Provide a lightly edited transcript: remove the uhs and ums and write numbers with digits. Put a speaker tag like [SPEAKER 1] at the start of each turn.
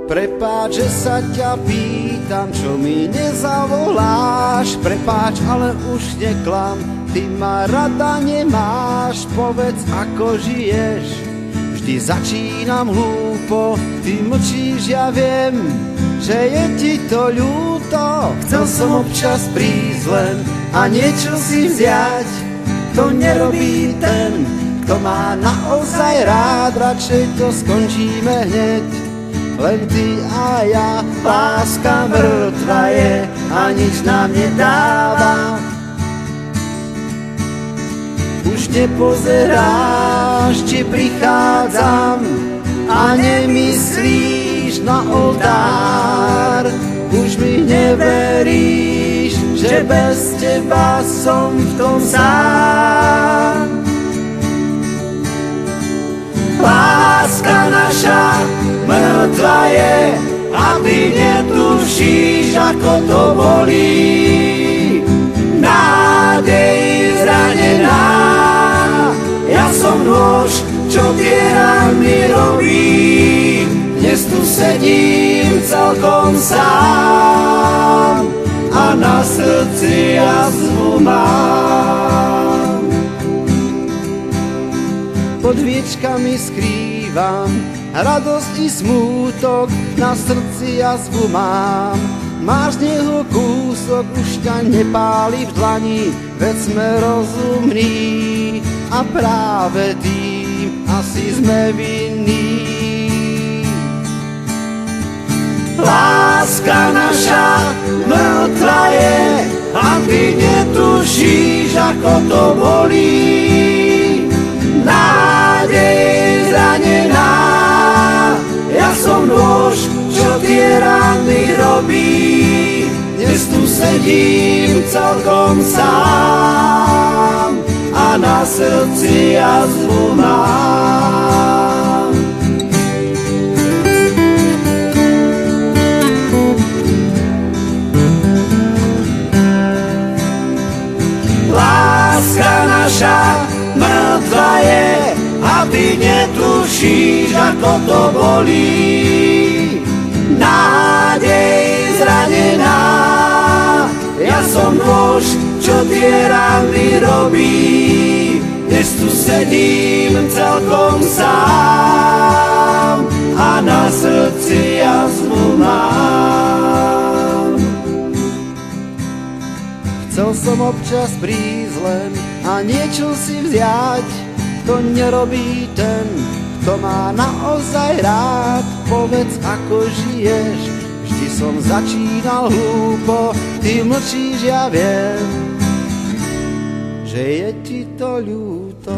[SPEAKER 1] Prepáč, že sa ťa pýtam, čo mi nezavoláš. Prepáč, ale už neklam, ty ma rada nemáš. Povedz, ako žiješ, vždy začínam hlúpo. Ty mlčíš, ja viem, že je ti to ľúto. Chcel som občas prísť len a niečo si vziať. To nerobí ten, kto má naozaj rád. Radšej to skončíme hneď, len ty a ja. Láska mŕtva je a nič nám nedáva. Už nepozeráš, či prichádzam a nemyslíš na oltár. Už mi neveríš, že bez teba som v tom sám. Láska naša mŕtva je a ty netušíš, ako to bolí. Nádej zranená, ja som nôž, čo tie rany robí. Dnes tu sedím celkom sám a na srdci jazvu mám. Pod viečkami skrývam radosť i smútok, na srdci jazvu mám. Máš z neho kúsok, už ťa nepáli v dlani, veď sme rozumní a práve tým asi sme vinní. Láska naša mŕtva je a ty netušíš, ako to bolí. Nádej zranená, ja som nôž, čo tie rany robí. Dnes tu sedím celkom sám a na srdci jazvu mám. Láska naša mŕtva je a ty netušíš, ako to bolí. Nádej zranená, ja som nôž, čo tie rany robí. Dnes tu sedím celkom sám a na srdci jazvu mám. Chcel som občas prísť len a niečo si vziať. To nerobí ten, kto má naozaj rád. Povedz, ako žiješ, vždy som začínal hlúpo. Ty mlčíš, ja viem, že je ti to ľúto.